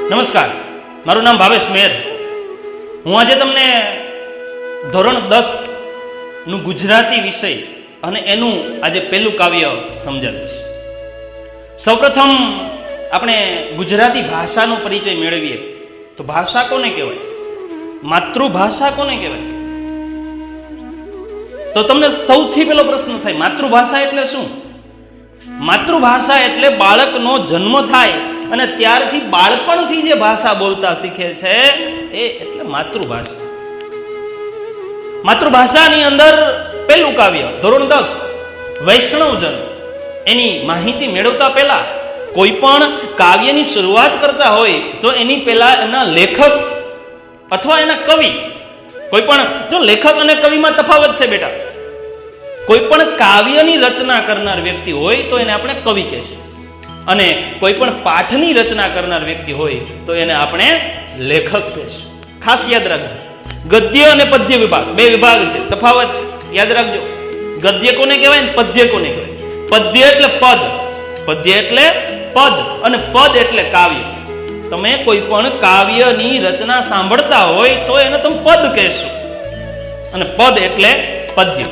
નમસ્કાર, મારું નામ ભાવેશ મેર. હું આજે તમને ધોરણ 10 નું ગુજરાતી વિષય અને એનું આજે પહેલું કાવ્ય સમજાવીશ. સૌપ્રથમ આપણે ગુજરાતી ભાષાનો પરિચય મેળવીએ તો ભાષા કોને કહેવાય? માતૃભાષા કોને કહેવાય? તો તમને સૌથી પહેલો પ્રશ્ન થાય, માતૃભાષા એટલે શું? માતૃભાષા એટલે બાળકનો જન્મ થાય અને ત્યારથી બાળપણથી જે ભાષા બોલતા શીખે છે એ એટલે માતૃભાષા. માતૃભાષાની અંદર પહેલું કાવ્ય ધોરણ 10 વૈષ્ણવજન. એની માહિતી મેળવતા પહેલા કોઈ પણ કાવ્યની શરૂઆત કરતા હોય તો એની પહેલા એના લેખક અથવા એના કવિ, કોઈ પણ જો લેખક અને કવિમાં તફાવત છે બેટા. કોઈ પણ કાવ્યની રચના કરનાર વ્યક્તિ હોય તો એને આપણે કવિ કહીશું અને કોઈ પણ પાઠની રચના કરનાર વ્યક્તિ હોય તો એને આપણે લેખક કહીશું. ખાસ યાદ રાખજો, ગદ્ય અને પદ્ય વિભાગ બે વિભાગ છે, તફાવત યાદ રાખજો. ગદ્ય કોને કહેવાય ને પદ્ય કોને કહેવાય? પદ્ય એટલે પદ, પદ્ય એટલે પદ અને પદ એટલે કાવ્ય. તમે કોઈ પણ કાવ્યની રચના સાંભળતા હોય તો એને તમે પદ કહેશો અને પદ એટલે પદ્ય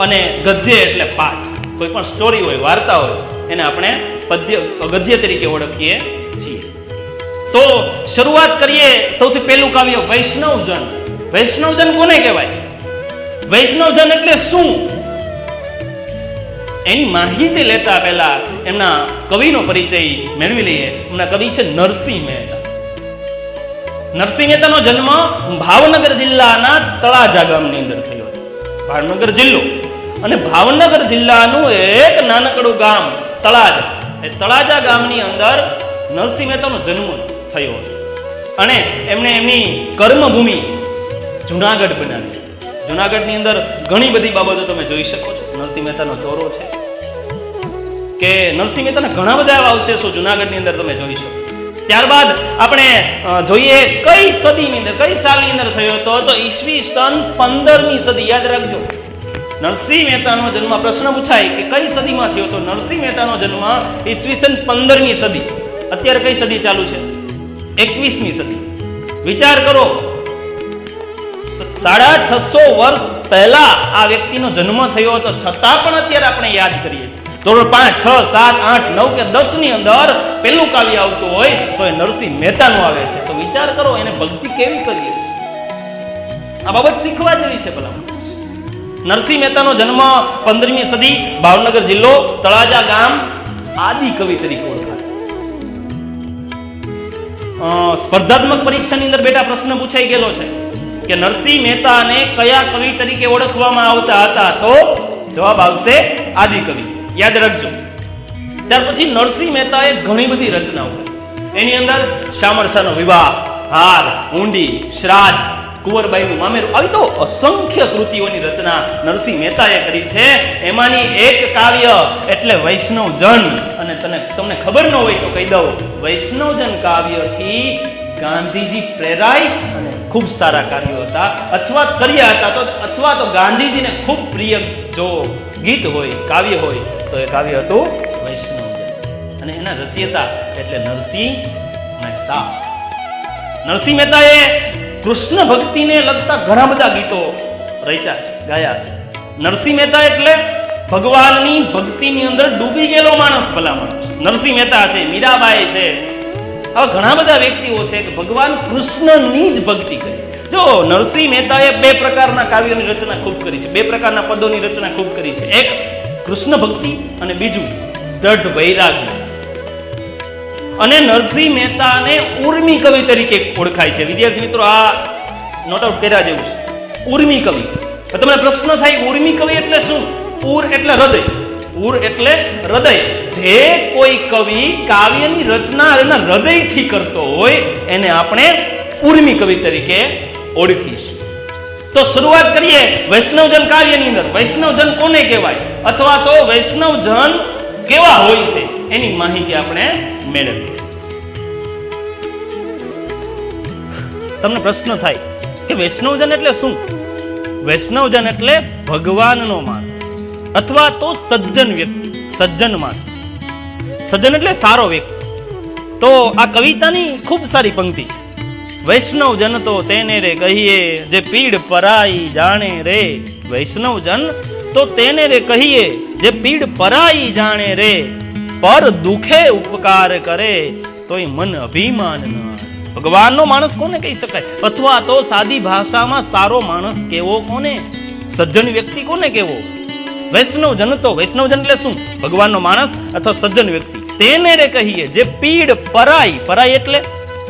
અને ગદ્ય એટલે પાઠ. કોઈ પણ સ્ટોરી હોય, વાર્તા હોય એને આપણે ગદ્ય તરીકે ઓળખીએ છીએ. તો શરૂઆત કરીએ. સૌથી પહેલું કાવ્ય વૈષ્ણવજન. વૈષ્ણવજન કોને કહેવાય? વૈષ્ણવજન એટલે શું એની માહિતી લેતા પહેલા એમના કવિનો પરિચય મેળવી લઈએ. એમના કવિ છે નરસિંહ મહેતા. નરસિંહ મહેતાનો જન્મ ભાવનગર જિલ્લાના તળાજા ગામની અંદર થયો હતો. ભાવનગર જિલ્લો અને ભાવનગર જિલ્લાનું એક નાનકડું ગામ તળાજા. એ તળાજા ગામની અંદર નરસિંહ મહેતાનો જન્મ થયો હતો અને એમણે એમની કર્મભૂમિ જુનાગઢ બનાવી. જુનાગઢની અંદર ઘણી બધી બાબતો તમે જોઈ શકો છો. નરસિંહ મહેતાનો ચોરો છે કે નરસિંહ મહેતાના ઘણા બધા એવા અવશેષો જુનાગઢની અંદર તમે જોઈ શકો. ત્યારબાદ આપણે જોઈએ કઈ સદીની અંદર, કઈ સાલની અંદર થયો હતો તો ઈસવીસન 15મી સદી. યાદ રાખજો, નરસિંહ મહેતાનો જન્મ, પ્રશ્ન પૂછાય કે કઈ સદીમાં થયો તો નરસિંહ મહેતાનો જન્મ ઈસવીસન 15મી સદી. અત્યારે કઈ સદી ચાલુ છે? 21મી સદી. વિચાર કરો, 650 વર્ષ પહેલા આ વ્યક્તિનો જન્મ થયો હતો, છતાં પણ અત્યારે આપણે યાદ કરીએ છીએ. ધોરણ 5, 6, 7, 8, 9 કે 10 ની અંદર પહેલું કાવ્ય આવતું હોય તો એ નરસિંહ મહેતાનું આવે છે. તો વિચાર કરો એને ભક્તિ કેવી કરીએ. આ બાબત શીખવા જેવી છે. ભલા નરસિંહ મહેતાનો જન્મ 15મી સદી, ભાવનગર જિલ્લો, તળાજા ગામ, આદિ કવિ તરીકે ઓળખાય. સ્પર્ધાત્મક પરીક્ષાની અંદર બેટા પ્રશ્ન પૂછાઈ ગયેલો છે કે નરસિંહ મહેતાને કયા કવિ તરીકે ઓળખવામાં આવતા હતા? તો જવાબ આવશે આદિ કવિ. યાદ રાખજો. ત્યાર પછી નરસિંહ મહેતાએ ઘણી બધી રચનાઓ કરી. એની અંદર શામળશાનો વિવાહ, હાર, ઊંડી, શ્રાદ્ધ, કુંવરબાઈનું મામેરું, આવી તો અસંખ્ય કૃતિઓની રચના નરસિંહ મહેતાએ કરી છે. એમાંની એક કાવ્ય એટલે વૈષ્ણવજન. અને તમને ખબર ન હોય તો કહી દઉં, વૈષ્ણવજન કાવ્યથી ગાંધીજી પ્રેરાય અને ખૂબ સારા કાર્યો હતા અથવા કર્યા હતા. અથવા તો ગાંધીજીને ખૂબ પ્રિય જો ગીત હોય, કાવ્ય હોય તો એ કાવ્ય હતું વૈષ્ણવજન અને એના રચયિતા એટલે નરસિંહ મહેતા. નરસિંહ મહેતાએ કૃષ્ણ ભક્તિને લગતા ઘણા બધા ગીતો રચ્યા, ગાયા. નરસિંહ મહેતા એટલે ભગવાનની ભક્તિની અંદર ડૂબી ગયેલો માણસ. ભલા માણસ નરસિંહ મહેતા છે, મીરાબાઈ છે, આવા ઘણા બધા વ્યક્તિઓ છે કે ભગવાન કૃષ્ણની જ ભક્તિ કરી. જો નરસિંહ મહેતાએ બે પ્રકારના કાવ્યોની રચના ખૂબ કરી છે, બે પ્રકારના પદોની રચના ખૂબ કરી છે. એક કૃષ્ણ ભક્તિ અને બીજું દ્રઢ વૈરાગ્ય. અને નરસિંહ મહેતાને ઉર્મી કવિ તરીકે ઓળખાય છે. વિદ્યાર્થી મિત્રો, આ નોટ આઉટ કર્યા જેવું છે. ઉર્મી કવિ. તમને પ્રશ્ન થાય ઉર્મી કવિ એટલે શું? ઉર એટલે હૃદય, ઉર એટલે હૃદય. જે કોઈ કવિ કાવ્યની રચના એના હૃદયથી કરતો હોય એને આપણે ઉર્મી કવિ તરીકે ઓળખીશું. તો શરૂઆત કરીએ વૈષ્ણવજન કાવ્યની અંદર. વૈષ્ણવજન કોને કહેવાય અથવા તો વૈષ્ણવજન કેવા હોય છે એની માહિતી આપણે મેળવીએ. તમને પ્રશ્ન થાય કે વૈષ્ણવજન એટલે શું? વૈષ્ણવજન એટલે ભગવાનનો માન અથવા તો સજ્જન વ્યક્તિ, સજ્જન માન. સજ્જન એટલે સારો વ્યક્તિ. તો તો આ કવિતાની ખૂબ સારી પંક્તિ. વૈષ્ણવ જન તો તેને રે કહીએ જે પીડ પરાઈ જાણે રે. વૈષ્ણવ જન તો તેને રે કહીએ જે પીડ પરાઈ જાણે રે. પર દુખે ઉપકાર કરે તોય મન અભિમાન ન. ભગવાનનો માણસ કોને કહી શકાય? અથવા તો સાદી ભાષામાં સારો માણસ કેવો કોને? સજ્જન વ્યક્તિ કોને કેવો? વૈષ્ણવ જન તો, વૈષ્ણવ જન એટલે શું? ભગવાનનો માણસ અથવા સજ્જન વ્યક્તિ. તેને રે કહીએ જે પીડ પરાઈ, પરાઈ એટલે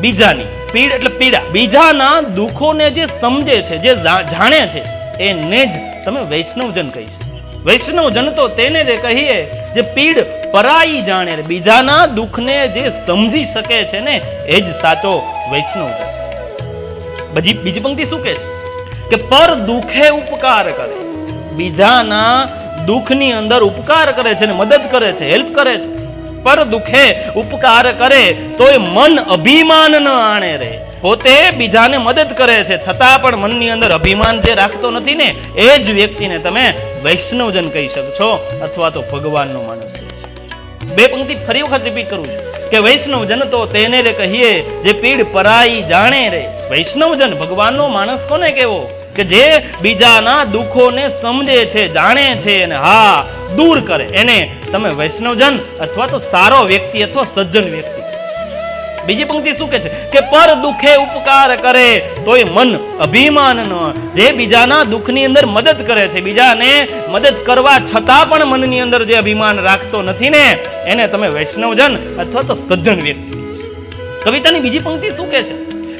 બીજાની, પીડ એટલે પીડા, બીજાના દુઃખોને જે સમજે છે, જે જાણે છે, એને જ તમે વૈષ્ણવજન કહી શકો. વૈષ્ણવજન તો તેને જે કહીએ જે પીડ પરાઈ જાણે રે. બીજાના દુઃખને જે સમજી શકે છે ને એ જ સાચો વૈષ્ણવજન. બીજી પંક્તિ શું કહે છે? કે પર દુઃખે ઉપકાર કરે. બીજાના દુઃખની અંદર ઉપકાર કરે છે ને મદદ કરે છે, હેલ્પ કરે છે. પર દુઃખે ઉપકાર કરે તોય મન અભિમાન ન આણે રે. પોતે બીજાને મદદ કરે છે છતાં પણ મનની અંદર અભિમાન જે રાખતો નથી ને એ જ વ્યક્તિને તમે વૈષ્ણવજન કહી શકશો અથવા તો ભગવાનનો માણસ. બે પંક્તિ ફરી વખત રિપીટ કરું છું કે વૈષ્ણવજન તો તેને રે કહીએ જે પીડ પરાઈ જાણે રે. વૈષ્ણવજન ભગવાનનો માણસ કોને કેવો? કે જે બીજાના દુઃખોને સમજે છે, જાણે છે અને હા દૂર કરે, એને તમે વૈષ્ણવજન અથવા તો સારો વ્યક્તિ અથવા સજ્જન વ્યક્તિ. બીજી પંક્તિ શું કે છે? કે પર દુઃખે ઉપકાર કરે તોય મન અભિમાન ન. જે બીજાના દુઃખની અંદર મદદ કરે છે, બીજાને મદદ કરવા છતાં પણ મનની અંદર જે અભિમાન રાખતો નથી ને એને તમે વૈષ્ણવજન અથવા તો સજ્જન વ્યક્તિ. કવિતાની બીજી પંક્તિ શું કે છે?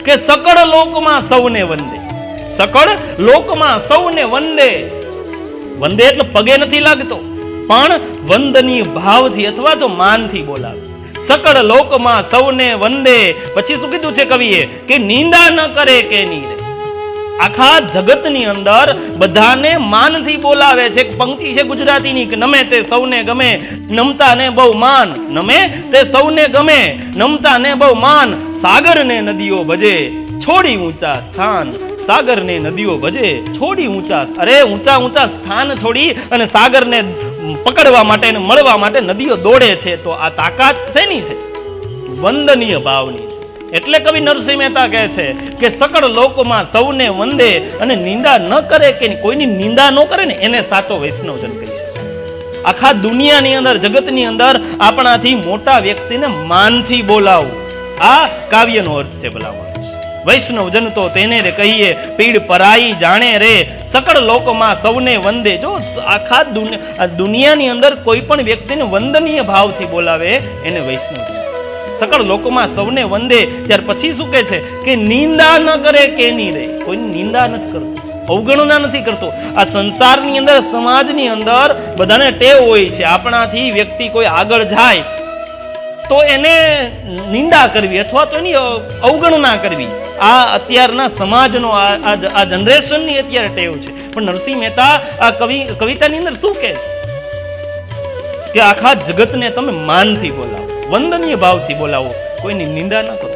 કે સકળ લોકમાં સૌને વંદે. સકળ લોકમાં સૌને વંદે. વંદે એટલે પગે નથી લાગતો પણ વંદનીય ભાવથી અથવા તો માનથી બોલાવે. સકળ લોકમાં સૌને વંદે. પછી શું કીધું છે કવિએ? કે નિંદા ન કરે કે ની રે. આખા જગતની અંદર બધાને માનથી બોલાવે છે. એક પંક્તિ છે ગુજરાતીની કે નમે તે સૌને ગમે, નમતા ને બહુ માન. નમે તે સૌને ગમે, નમતા ને બહુ માન. સાગર ને નદીઓ ભજે છોડી ઊંચા સ્થાન. સાગર ને નદીઓ ભજે છોડી ઊંચા, અરે ઊંચા ઊંચા સ્થાન છોડી અને સાગરને પકડવા માટે અને મળવા માટે નદીઓ દોડે છે. તો આ તાકાત શેની છે? વંદનીય ભાવની. એટલે કવિ નરસિંહ મહેતા કહે છે કે સકળ લોકમાં સૌને વંદે અને નિંદા ન કરે કે કોઈની નિંદા ન કરે ને એને સાચો વૈષ્ણવજન કહી શકાય. આખા દુનિયાની અંદર, જગતની અંદર આપણાથી મોટા વ્યક્તિને માનથી બોલાવવું, આ કાવ્યનો અર્થ છે. ભલામણ વૈષ્ણવજન તો તેને રે કહીએ પીડ પરાઈ જાણે રે. સકળ લોકમાં સૌને વંદે. જો આખા દુનિયાની અંદર કોઈ પણ વ્યક્તિને વંદનીય ભાવથી બોલાવે એને વૈષ્ણવ. સકળ લોકમાં સૌને વંદે. ત્યાર પછી શું કહે છે? કે નિંદા ન કરે કે ની રે. કોઈની નિંદા નથી કરતો, અવગણના નથી કરતો. આ સંસારની અંદર, સમાજની અંદર બધાને ટેવ હોય છે આપણાથી વ્યક્તિ કોઈ આગળ જાય તો એને નિંદા કરવી અથવા તો એની અવગણના કરવી. આ અત્યારના સમાજનો આ જનરેશનની અત્યારે ટેવ છે. પણ નરસિંહ મહેતા આ કવિતાની અંદર શું કહે છે? કે આખા જગતને તમે માનથી બોલાવો, વંદનીય ભાવથી બોલાવો, કોઈની નિંદા ન કરો.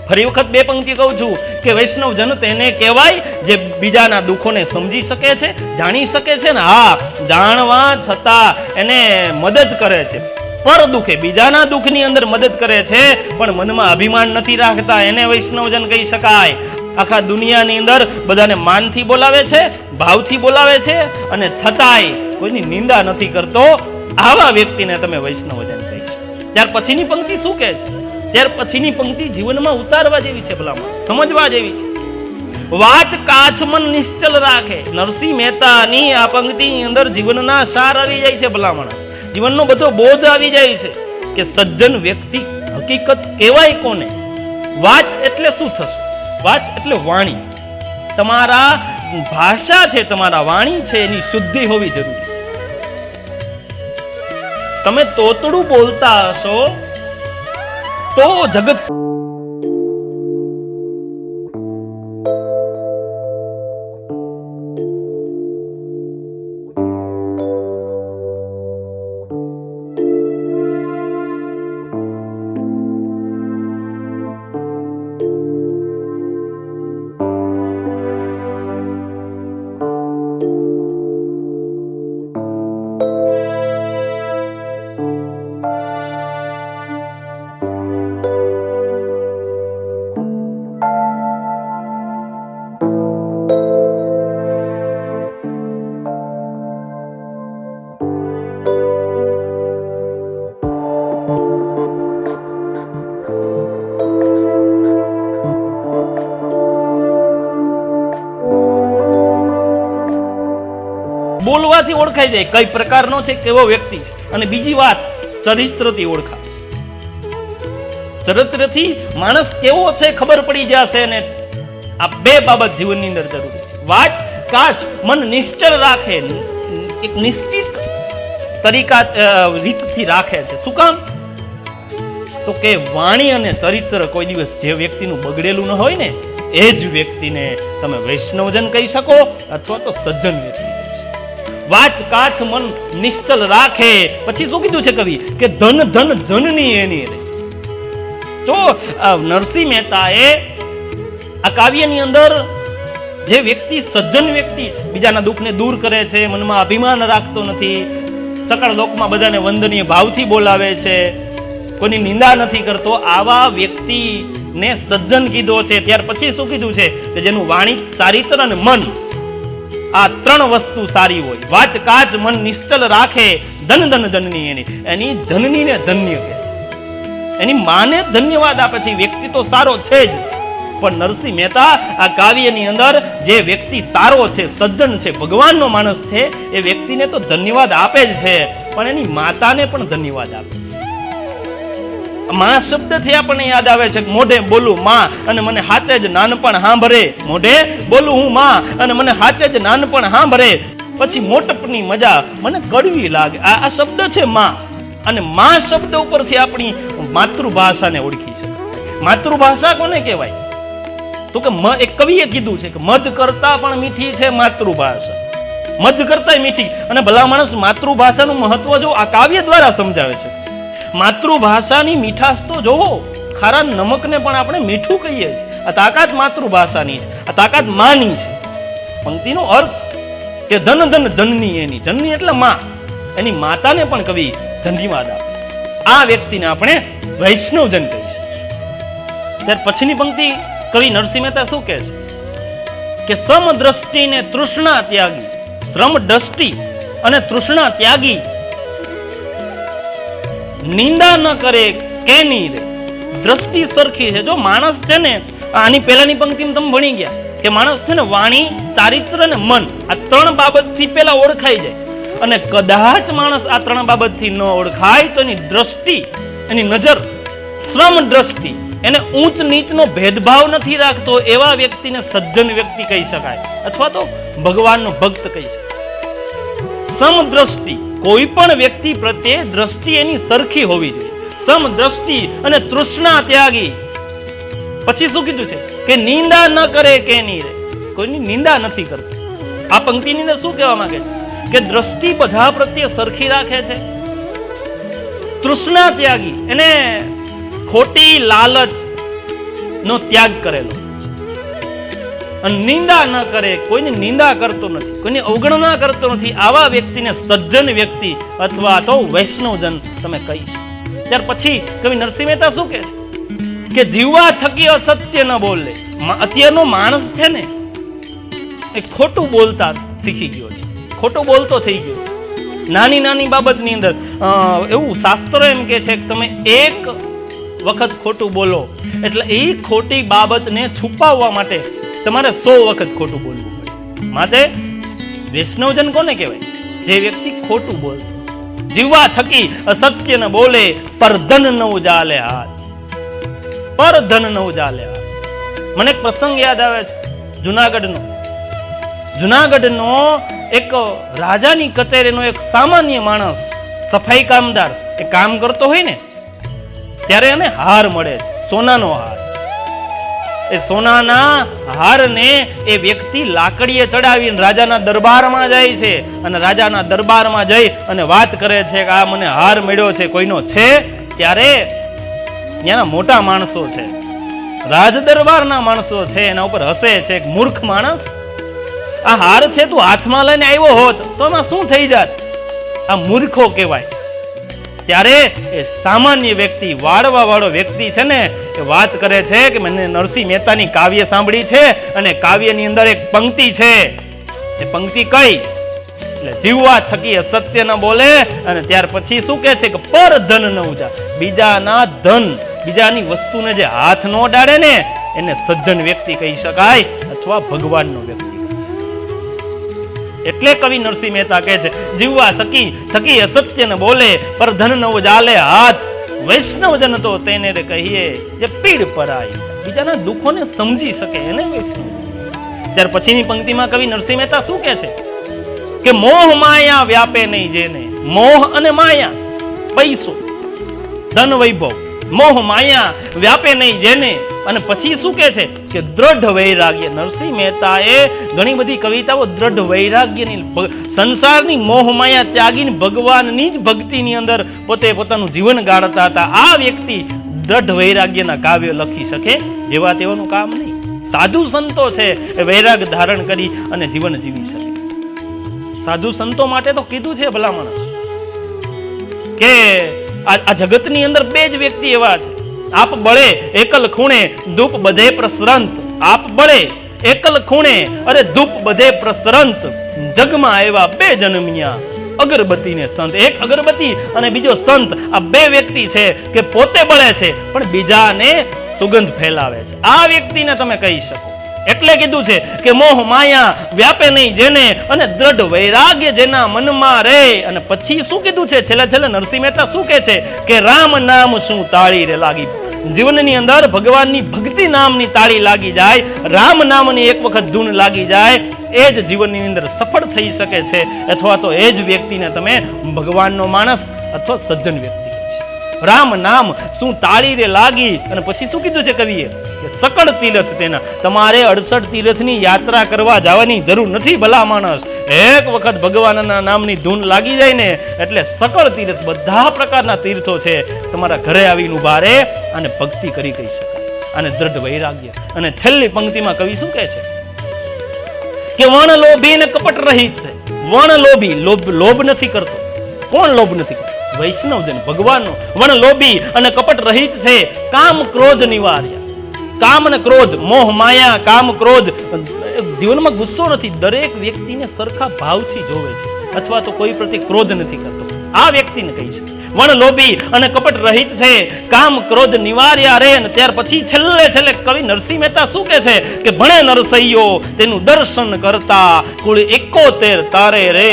ફરી વખત બે પંક્તિ કહું છું કે વૈષ્ણવજન તેને કહેવાય જે બીજાના દુઃખોને સમજી શકે છે, જાણી શકે છે ને હા જાણવા છતાં એને મદદ કરે છે. પર દુઃખે, બીજાના દુઃખની અંદર મદદ કરે છે પણ મનમાં અભિમાન નથી રાખતા, એને વૈષ્ણવજન કહી શકાય. આખા દુનિયાની અંદર બધાને માનથી બોલાવે છે, ભાવથી બોલાવે છે અને છતાંય કોઈની નિંદા નથી કરતો. આવા વ્યક્તિને તમે વૈષ્ણવજન કહી શકો. ત્યાર પછીની પંક્તિ શું કહે છે? ત્યાર પછીની પંક્તિ જીવનમાં ઉતારવા જેવી છે, ભલામણ સમજવા જેવી છે. વાચ કાચ મન નિશ્ચલ રાખે. નરસિંહ મહેતાની આ પંક્તિની અંદર જીવનના સાર આવી જાય છે, ભલામણ જીવનનો બધો બોધ આવી જાય છે કે સજ્જન વ્યક્તિ હકીકત કહેવાય કોને. વાચ એટલે શું થશે? વાચ એટલે વાણી. તમારા ભાષા છે, તમારા વાણી છે એની શુદ્ધિ હોવી જરૂરી. તમે તોતડું બોલતા હશો તો જગત બોલવાથી ઓળખાઈ જાય કઈ પ્રકારનો છે, કેવો વ્યક્તિ છે. અને બીજી વાત, ચરિત્રથી ઓળખાય. ચરિત્રથી માણસ કેવો છે ખબર પડી જશે. અને આ બે બાબત જીવનની અંદર જરૂરી છે. વાત કાચ મન નિશ્ચળ રાખે, એક નિશ્ચિત તરીકા રીતથી રાખે છે. શું કામ? તો કે વાણી અને ચરિત્ર કોઈ દિવસ જે વ્યક્તિનું બગડેલું ન હોય ને, એ જ વ્યક્તિને તમે વૈષ્ણવજન કહી શકો અથવા તો સજ્જન વ્યક્તિ કહી શકો. વાત કાચ મન નિશ્ચલ રાખે. પછી શું કીધું છે કવિ? કે ધન ધન જનની એની રે. તો નરસિંહ મહેતાએ આ કાવ્યની અંદર જે વ્યક્તિ સજ્જન વ્યક્તિ છે, બીજાના દુઃખને દૂર કરે છે, મનમાં અભિમાન રાખતો નથી, સકળ લોકમાં બધાને વંદનીય ભાવથી બોલાવે છે, કોઈની નિંદા નથી કરતો, આવા વ્યક્તિને સજ્જન કીધો છે. ત્યાર પછી શું કીધું છે? કે જેનું વાણી, ચારિત્ર અને મન, આ ત્રણ વસ્તુ સારી હોય. વાચ કાચ મન નિશ્ચલ રાખે, ધન ધન જનની એની જનનીને ધન્ય કહે, એની માને ધન્યવાદ આપે છે. વ્યક્તિ તો સારો છે જ, પણ નરસિંહ મહેતા આ કાવ્યની અંદર જે વ્યક્તિ સારો છે, સજ્જન છે, ભગવાનનો માણસ છે, એ વ્યક્તિને તો ધન્યવાદ આપે જ છે, પણ એની માતાને પણ ધન્યવાદ આપે. માં શબ્દથી આપણને યાદ આવે છે, મોઢે બોલું માં અને મને હાચે જ નાનપણ સાંભળે. મોઢે બોલું હું માં અને મને હાચે જ નાનપણ સાંભળે. પછી મોટપની મજા મને કડવી લાગે. આ શબ્દ છે માં. અને માં શબ્દ ઉપરથી આપણી માતૃભાષાને ઓળખી છે. માતૃભાષા કોને કહેવાય? તો કે એક કવિએ કીધું છે કે મધ કરતા પણ મીઠી છે માતૃભાષા. મધ કરતા મીઠી. અને ભલા માણસ માતૃભાષાનું મહત્વ જો આ કાવ્ય દ્વારા સમજાવે છે. માતૃભાષાની મીઠાશ તો જોવો, ખારા નમકને પણ આપણે મીઠું કહીએ છીએ. આ તાકાત માતૃભાષાની છે, આ તાકાત માની છે. પંક્તિનો અર્થ કે ધન ધન જનની એની. જનની એટલે માં. એની માતાને પણ કવિ ધન્યવાદ આપે. આ વ્યક્તિને આપણે વૈષ્ણવજન કહી શકીએ. ત્યાર પછીની પંક્તિ કવિ નરસિંહ મહેતા શું કહે છે? કે સમ દ્રષ્ટિ ને તૃષ્ણા ત્યાગી. શ્રમ દ્રષ્ટિ અને તૃષ્ણા ત્યાગી, નિંદા ન કરે કેની રે. દ્રષ્ટિ સરખી છે. જો માણસ છે ને, આની પહેલાની પંક્તિમાં તમે ભણી ગયા કે માણસ છે ને વાણી, ચારિત્ર અને મન, આ ત્રણ બાબતથી પેલા ઓળખાઈ જાય. અને કદાચ માણસ આ ત્રણ બાબતથી ન ઓળખાય તો એની દ્રષ્ટિ, એની નજર, શ્રમ દ્રષ્ટિ, એને ઊંચ નીચનો ભેદભાવ નથી રાખતો, એવા વ્યક્તિને સજ્જન વ્યક્તિ કહી શકાય અથવા તો ભગવાનનો ભક્ત કહી શકાય. સમદ્રષ્ટિ, કોઈ પણ વ્યક્તિ પ્રત્યે દ્રષ્ટિ એની સરખી હોવી જોઈએ. સમદ્રષ્ટિ અને તૃષ્ણા ત્યાગી. પછી શું કીધું છે? કે નિંદા ન કરે કેની રે. કોઈની નિંદા નથી કરતો. આ પંક્તિની અંદર શું કહેવા માંગે છે? કે દ્રષ્ટિ બધા પ્રત્યે સરખી રાખે છે. તૃષ્ણા ત્યાગી, એને ખોટી લાલચ નો ત્યાગ કરેલો. અને નિંદા ન કરે, કોઈની નિંદા કરતો નથી, કોઈની અવગણના કરતો નથી. આવા વ્યક્તિને સજ્જન વ્યક્તિ અથવા તો વૈષ્ણવજન તમે કહી. ત્યાર પછી કવિ નરસિંહ મહેતા શું કહે? કે જીવવા થકી અસત્ય ન બોલે. અત્યારનો માણસ છે ને, એ ખોટું બોલતા શીખી ગયો છે, ખોટું બોલતો થઈ ગયો. નાની નાની બાબતની અંદર એવું શાસ્ત્રો એમ કે છે કે તમે એક વખત ખોટું બોલો એટલે એ ખોટી બાબતને છુપાવવા માટે તમારે 100 વખત ખોટું બોલવું પડે. માટે વૈષ્ણવજન કોને કહેવાય? જે વ્યક્તિ ખોટું બોલે. જીવવા થકી અસત્ય ન બોલે, પર ધન ન ઉજાલે હાથ. પર ધન ન ઉજાલે હાથ. મને એક પ્રસંગ યાદ આવે છે જુનાગઢનો એક રાજાની કચેરીનો એક સામાન્ય માણસ, સફાઈ કામદાર, એ કામ કરતો હોય ને ત્યારે એને હાર મળે છે, સોનાનો હાર. એ સોનાના હારને એ વ્યક્તિ લાકડીએ ચડાવીને રાજાના દરબારમાં જાય છે. અને રાજાના દરબારમાં જઈ અને વાત કરે છે કે આ મને હાર મળ્યો છે, કોઈનો છે? ત્યારે ત્યાંના મોટા માણસો છે, રાજ દરબારના માણસો છે, એના ઉપર હસે છે. એક મૂર્ખ માણસ, આ હાર છે તું હાથમાં લઈને આવ્યો હોત તો એમાં શું થઈ જાત? આ મૂર્ખો કહેવાય. ત્યારે એ સામાન્ય વ્યક્તિ, વાળવા વાળો વ્યક્તિ છે ને, એ વાત કરે છે કે મને નરસિંહ મહેતાની કાવ્ય સાંભળી છે અને કાવ્યની અંદર એક પંક્તિ છે. એ પંક્તિ કઈ? એટલે જીવવા થકી અસત્ય ન બોલે. અને ત્યાર પછી શું કહે છે? કે પર ધન ન ઉજા. બીજાના ધન, બીજાની વસ્તુને જે હાથ ન ડાળે ને એને સજ્જન વ્યક્તિ કહી શકાય અથવા ભગવાનનો વ્યક્તિ. એટલે કવિ નરસિંહ મહેતા કહે છે, જીવવા થકી અસત્ય ન બોલે, પર ધન ન ઉજાલે હાથ, વૈષ્ણવજન તો તેને રે કહીએ જે પીડ પરાઈ. બીજાના દુઃખોને સમજી શકે એને વૈષ્ણવ. ત્યાર પછીની પંક્તિમાં કવિ નરસિંહ મહેતા શું કહે છે કે મોહ માયા વ્યાપે નહીં જેને. મોહ અને માયા, પૈસો, ધન, વૈભવ, મોહ માયા વ્યાપે નહીં જેને. અને પછી શું કહે છે કે દ્રઢ વૈરાગ્ય. નરસિંહ મહેતાએ ઘણી બધી કવિતાઓ દ્રઢ વૈરાગ્યની, સંસારની મોહ માયા ત્યાગીને ભગવાનની જ ભક્તિની અંદર પોતે પોતાનું જીવન ગાળતા હતા. આ વ્યક્તિ દ્રઢ વૈરાગ્યના કાવ્ય લખી શકે જેવા તેવાનું કામ નહીં. સાધુ સંતો છે એ વૈરાગ ધારણ કરી અને જીવન જીવી શકે. સાધુ સંતો માટે તો કીધું છે ભલા માણસ કે આ જગતની અંદર બે જ વ્યક્તિ એવા છે, આપ બળે એકલ ખૂણે ધૂપ બધે પ્રસરંત. આપ બળે એકલ ખૂણે અરે ધૂપ બધે પ્રસરંત, જગમાં એવા બે જન્મિયા અગરબત્તી ને સંત. એક અગરબત્તી અને બીજો સંત. આ બે વ્યક્તિ છે કે પોતે બળે છે પણ બીજાને સુગંધ ફેલાવે છે. આ વ્યક્તિને તમે કહી શકો. એટલે કીધું છે કે મોહ માયા વ્યાપે નહીં જેને, અને દ્રઢ વૈરાગ્ય જેના મનમાં રે. અને પછી શું કીધું છે છેલ્લે નરસિંહ મહેતા શું કહે છે કે રામ નામ શું તાળી રે લાગી. જીવનની અંદર ભગવાનની ભક્તિ નામની તાળી લાગી જાય, રામ નામની એક વખત ધૂન લાગી જાય, એ જ જીવનની અંદર સફળ થઈ શકે છે. અથવા તો એ જ વ્યક્તિને તમે ભગવાનનો માણસ અથવા સજ્જન વ્યક્તિ. રામ નામ શું તાળી રે લાગી. અને પછી શું કીધું છે કવિએ કે સકળ તીર્થ તેના. તમારે 68 તીર્થની યાત્રા કરવા જવાની જરૂર નથી ભલા માણસ. એક વખત ભગવાનના નામની ધૂન લાગી જાય ને એટલે સકળ તીર્થ, બધા પ્રકારના તીર્થો છે તમારા ઘરે આવીને ઉભા રહે અને ભક્તિ કરી કહી શકાય. અને દ્રઢ વૈરાગ્ય. અને છેલ્લી પંક્તિમાં કવિ શું કહે છે કે વણ લોભી ને કપટ રહિત છે. વણ લોભી, લોભ નથી કરતો. કોણ લોભ નથી કરતો? વૈષ્ણવજન, ભગવાનનો. વણ લોભી અને કપટ રહિત છે, કામ ક્રોધ નિવાર્યા. કામ અને ક્રોધ, મોહ માયા, કામ ક્રોધ, જીવનમાં ગુસ્સો નથી. દરેક વ્યક્તિને સરખા ભાવથી જોવે છે, અથવા તો કોઈ પ્રત્યે ક્રોધ નથી કરતો. આ વ્યક્તિને કહી છે વણ લોભી અને કપટ રહિત છે, કામ ક્રોધ નિવાર્યા રે. અને ત્યાર પછી છેલ્લે કવિ નરસિંહ મહેતા શું કહે છે કે ભણે નરસૈયો તેનું દર્શન કરતા, કુળ 71 તારે રે.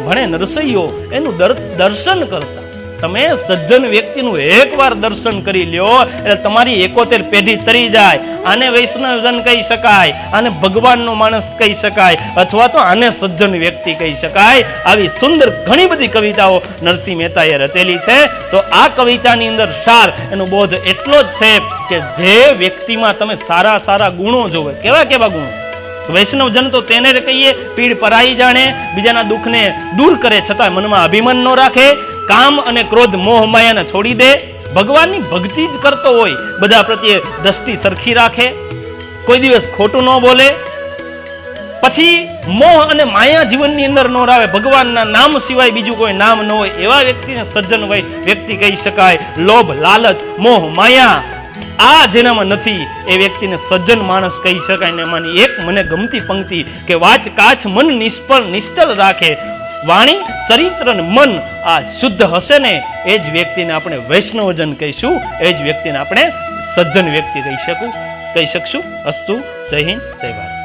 ભણે નરસૈયો એનું દર્શન કરતા. તમે સજ્જન વ્યક્તિનું એકવાર દર્શન કરી લ્યો એટલે તમારી 71 પેઢી તરી જાય. આને વૈષ્ણવજન કહી શકાય, આને ભગવાનનો માણસ કહી શકાય, અથવા તો આને સજ્જન વ્યક્તિ કહી શકાય. આવી સુંદર ઘણી બધી કવિતાઓ નરસિંહ મહેતાએ રચેલી છે. તો આ કવિતાની અંદર સાર એનો બોધ એટલો જ છે કે જે વ્યક્તિમાં તમે સારા ગુણો જોવે. કેવા ગુણો? વૈષ્ણવજન તો તેને કહીએ પીડ પરાઈ જાણે, બીજાના દુઃખને દૂર કરે છતાં મનમાં અભિમાન ન રાખે, કામ અને ક્રોધ મોહ માયાને છોડી દે, ભગવાનની ભક્તિ જ કરતો હોય, બધા પ્રત્યે દ્રષ્ટિ સરખી રાખે, કોઈ દિવસ ખોટું ન બોલે, પછી મોહ અને માયા જીવનની અંદર ન આવે, ભગવાનના નામ સિવાય બીજું કોઈ નામ ન હોય, એવા વ્યક્તિને સજ્જન વ્યક્તિ કહી શકાય. લોભ, લાલચ, મોહ, માયા આ જેનામાં નથી એ વ્યક્તિને સજ્જન માણસ કહી શકાય. ને એમાંની એક મને ગમતી પંક્તિ કે વાચ કાચ મન નિષ્ઠલ રાખે, વાણી ચરિત્ર અને મન આ શુદ્ધ હશે ને એ જ વ્યક્તિને આપણે વૈષ્ણવજન કહીશું, એ જ વ્યક્તિને આપણે સજ્જન વ્યક્તિ કહી શકશું. અસ્તુ. જય હિન્દ, જય ભારત.